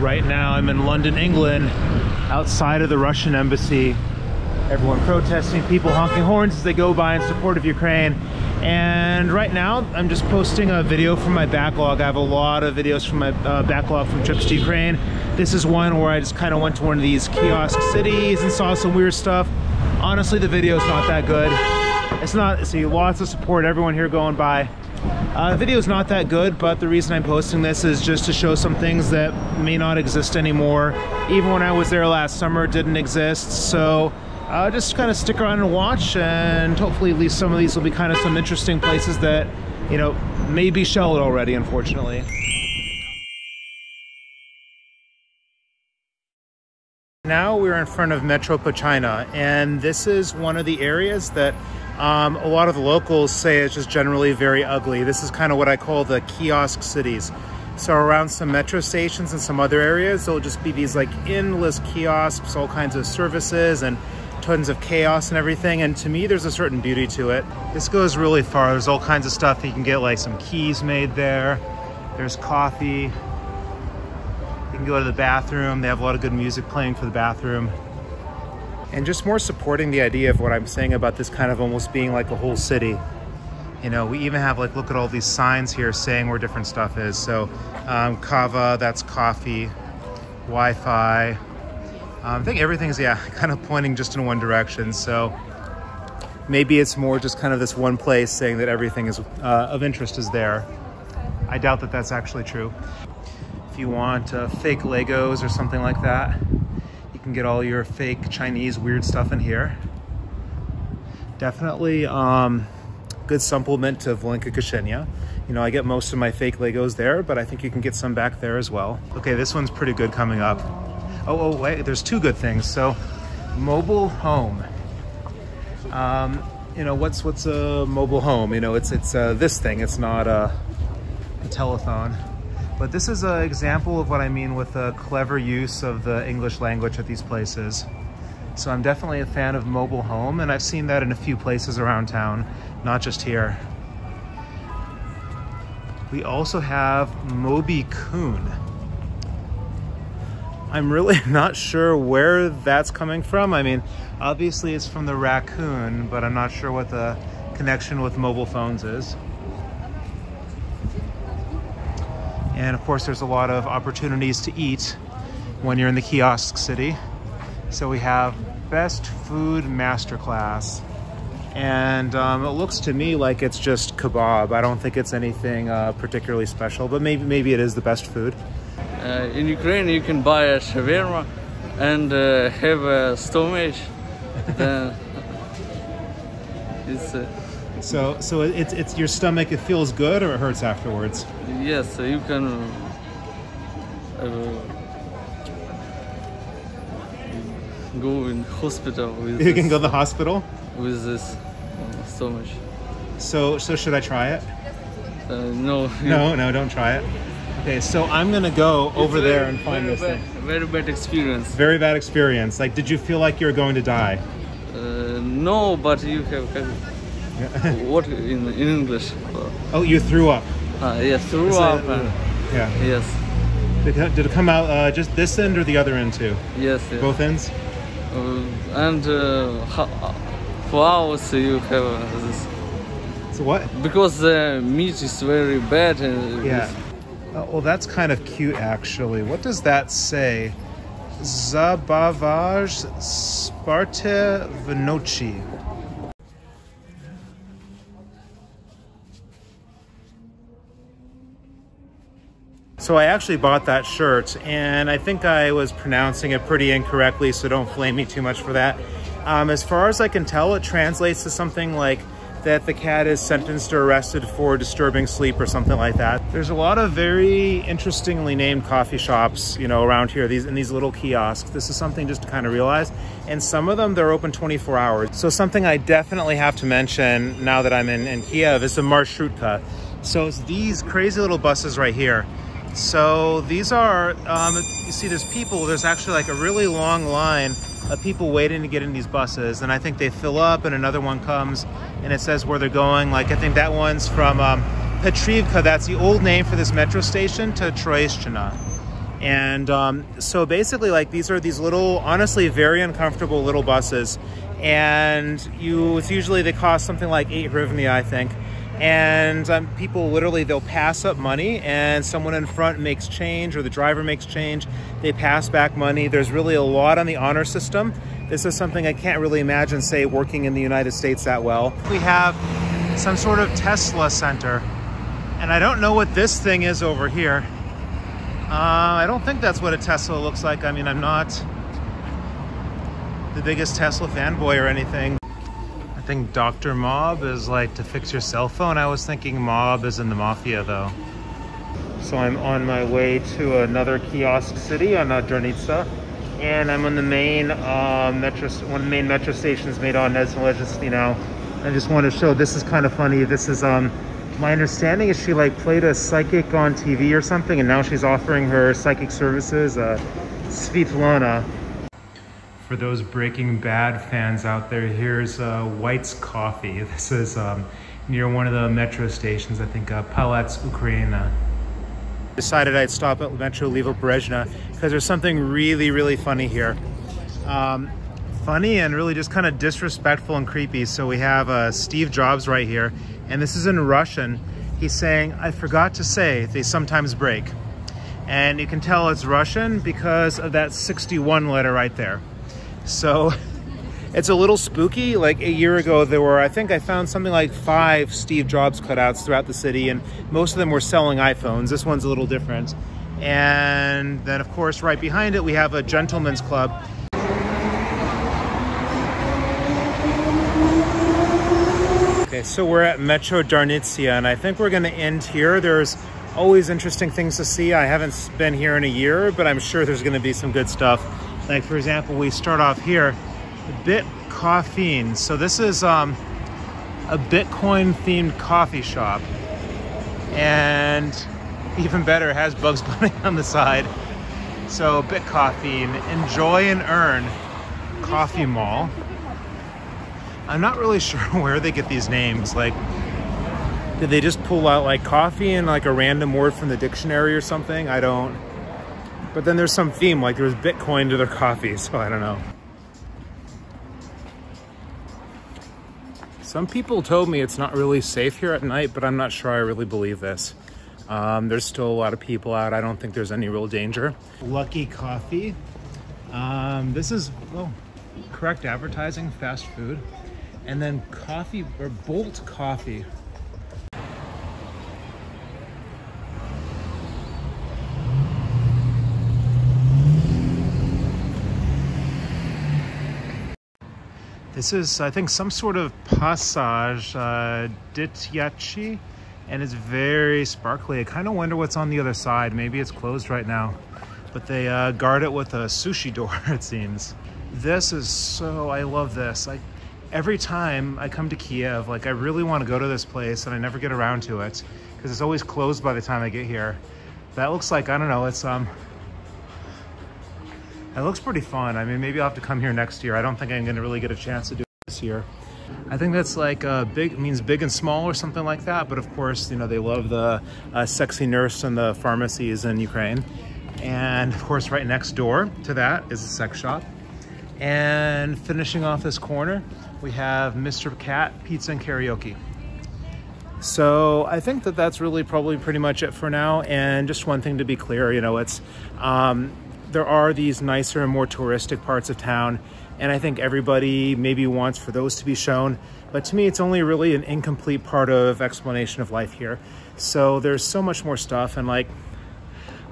Right now I'm in London, England, outside of the Russian embassy. Everyone protesting, people honking horns as they go by in support of Ukraine. And right now I'm just posting a video from my backlog. I have a lot of videos from my backlog from trips to Ukraine. This is one where I just kind of went to one of these kiosk cities and saw some weird stuff. Honestly, the video is not that good. It's not, see, lots of support, everyone here going by. The video is not that good, but the reason I'm posting this is just to show some things that may not exist anymore. Even when I was there last summer, it didn't exist. So just kind of stick around and watch, and hopefully at least some of these will be kind of some interesting places that, you know, may be shelled already, unfortunately. Now we're in front of Metro Pochaina, and this is one of the areas that a lot of the locals say is just generally very ugly. This is kind of what I call the Kiosk Cities. So around some metro stations and some other areas, there'll just be these like endless kiosks, all kinds of services and tons of chaos and everything. And to me, there's a certain beauty to it. This goes really far. There's all kinds of stuff. You can get like some keys made there. There's coffee. You can go to the bathroom. They have a lot of good music playing for the bathroom. And just more supporting the idea of what I'm saying about this kind of almost being like a whole city. You know, we even have like, look at all these signs here saying where different stuff is. So kava, that's coffee, Wi-Fi. I think everything's, yeah, kind of pointing just in one direction. So maybe it's more just kind of this one place saying that everything is of interest is there. I doubt that that's actually true. If you want fake Legos or something like that, you can get all your fake Chinese weird stuff in here. Definitely good supplement to Volinka Kishenya. You know, I get most of my fake Legos there, but I think you can get some back there as well. Okay, this one's pretty good coming up. Oh wait, there's two good things. So, mobile home. You know, what's a mobile home? You know, it's this thing. It's not a telephone. But this is an example of what I mean with a clever use of the English language at these places. So I'm definitely a fan of mobile home, and I've seen that in a few places around town, not just here. We also have Moby Coon. I'm really not sure where that's coming from. I mean, obviously it's from the raccoon, but I'm not sure what the connection with mobile phones is. And of course, there's a lot of opportunities to eat when you're in the Kiosk City. So we have Best Food Masterclass. And it looks to me like it's just kebab. I don't think it's anything particularly special, but maybe it is the best food. In Ukraine, you can buy a shawarma and have a stomach. So it's your stomach. It feels good, or it hurts afterwards. Yes, you can go in hospital with. You can go to the hospital with this stomach. So should I try it? No. No, don't try it. Okay, so I'm gonna go over there and find this thing. Very bad experience. Very bad experience. Like, did you feel like you were going to die? No, but you have what in English? Oh, you threw up. Yes, threw up. Yeah. Yes. Did it come out just this end or the other end too? Yes. Both ends? And for hours you have this. So what? Because the meat is very bad. Yeah. Well, that's kind of cute, actually. What does that say? Zabavaj Sparte Vnochi. So I actually bought that shirt, and I think I was pronouncing it pretty incorrectly, so don't blame me too much for that. As far as I can tell, it translates to something like that the cat is sentenced or arrested for disturbing sleep or something like that. There's a lot of very interestingly named coffee shops, you know, around here, in these little kiosks. This is something just to kind of realize. And some of them, they're open 24 hours. So something I definitely have to mention now that I'm in Kiev is the marshrutka. So it's these crazy little buses right here. So these are, you see there's people, there's actually like a really long line of people waiting to get in these buses, and I think they fill up and another one comes and it says where they're going. Like I think that one's from Petrivka, that's the old name for this metro station, to Troishchina. And so basically, like, these are these little, honestly, very uncomfortable little buses. And it's usually, they cost something like 8 hryvnia, I think. And people literally, they'll pass up money, and someone in front makes change, or the driver makes change. They pass back money. There's really a lot on the honor system. This is something I can't really imagine, say, working in the United States that well. We have some sort of Tesla center, and I don't know what this thing is over here. I don't think that's what a Tesla looks like. I mean, I'm not the biggest Tesla fanboy or anything. I think Dr. Mob is like to fix your cell phone. I was thinking Mob is in the Mafia though. So I'm on my way to another kiosk city on Darnytsia, and I'm on the main metro, one of the main metro stations made on Nezhny now. I just want to show, this is kind of funny. This is my understanding is she like played a psychic on TV or something, and now she's offering her psychic services, Svetlana. For those Breaking Bad fans out there, here's White's Coffee. This is near one of the metro stations, I think Palats Ukraina. Decided I'd stop at Metro Pochaina because there's something really, really funny here. Funny and really just kind of disrespectful and creepy. So we have Steve Jobs right here, and this is in Russian. He's saying, "I forgot to say, they sometimes break." And you can tell it's Russian because of that 61 letter right there. So it's a little spooky. Like a year ago, there were, I think I found something like 5 Steve Jobs cutouts throughout the city, and most of them were selling iPhones. This one's a little different. And then of course, right behind it, we have a gentleman's club. Okay, so we're at Metro Darnytsia, and I think we're gonna end here. There's always interesting things to see. I haven't been here in a year, but I'm sure there's gonna be some good stuff. Like for example, we start off here, Bitcoffeen. So this is a Bitcoin themed coffee shop. And even better, it has Bugs Bunny on the side. So Bitcoffeen, enjoy and earn coffee mall. I'm not really sure where they get these names. Like, did they just pull out like coffee and like a random word from the dictionary or something? I don't. But then there's some theme, like there's Bitcoin to their coffee, so I don't know. Some people told me it's not really safe here at night, but I'm not sure I really believe this. There's still a lot of people out. I don't think there's any real danger. Lucky Coffee. This is, well, correct advertising, fast food. And then coffee, or Bolt Coffee. This is, I think, some sort of passage, Dityachi, and it's very sparkly. I kind of wonder what's on the other side. Maybe it's closed right now, but they guard it with a sushi door, it seems. This is so, I love this. Like, every time I come to Kiev, like, I really want to go to this place, and I never get around to it because it's always closed by the time I get here. That looks like, I don't know, it's it looks pretty fun. I mean, maybe I'll have to come here next year. I don't think I'm going to really get a chance to do it this year. I think that's like big, means big and small or something like that. But of course, you know, they love the sexy nurse and the pharmacies in Ukraine. And of course, right next door to that is a sex shop. And finishing off this corner, we have Mr. Cat Pizza and Karaoke. So I think that that's really probably pretty much it for now. And just one thing to be clear, you know, it's there are these nicer and more touristic parts of town, and I think everybody maybe wants for those to be shown, but to me it's only really an incomplete part of explanation of life here. So there's so much more stuff, and like,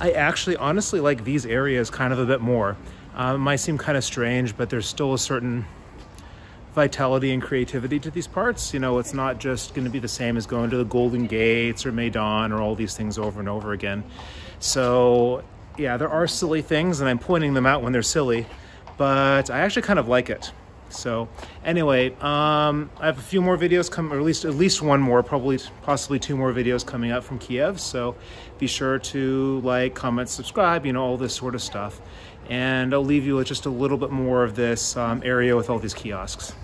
I actually honestly like these areas kind of a bit more. It might seem kind of strange, but there's still a certain vitality and creativity to these parts. You know, it's not just going to be the same as going to the Golden Gates or Maidan or all these things over and over again. So yeah, there are silly things, and I'm pointing them out when they're silly, but I actually kind of like it. So anyway, I have a few more videos coming, or at least one more, possibly 2 more videos coming up from Kiev. So be sure to like, comment, subscribe, you know, all this sort of stuff. And I'll leave you with just a little bit more of this area with all these kiosks.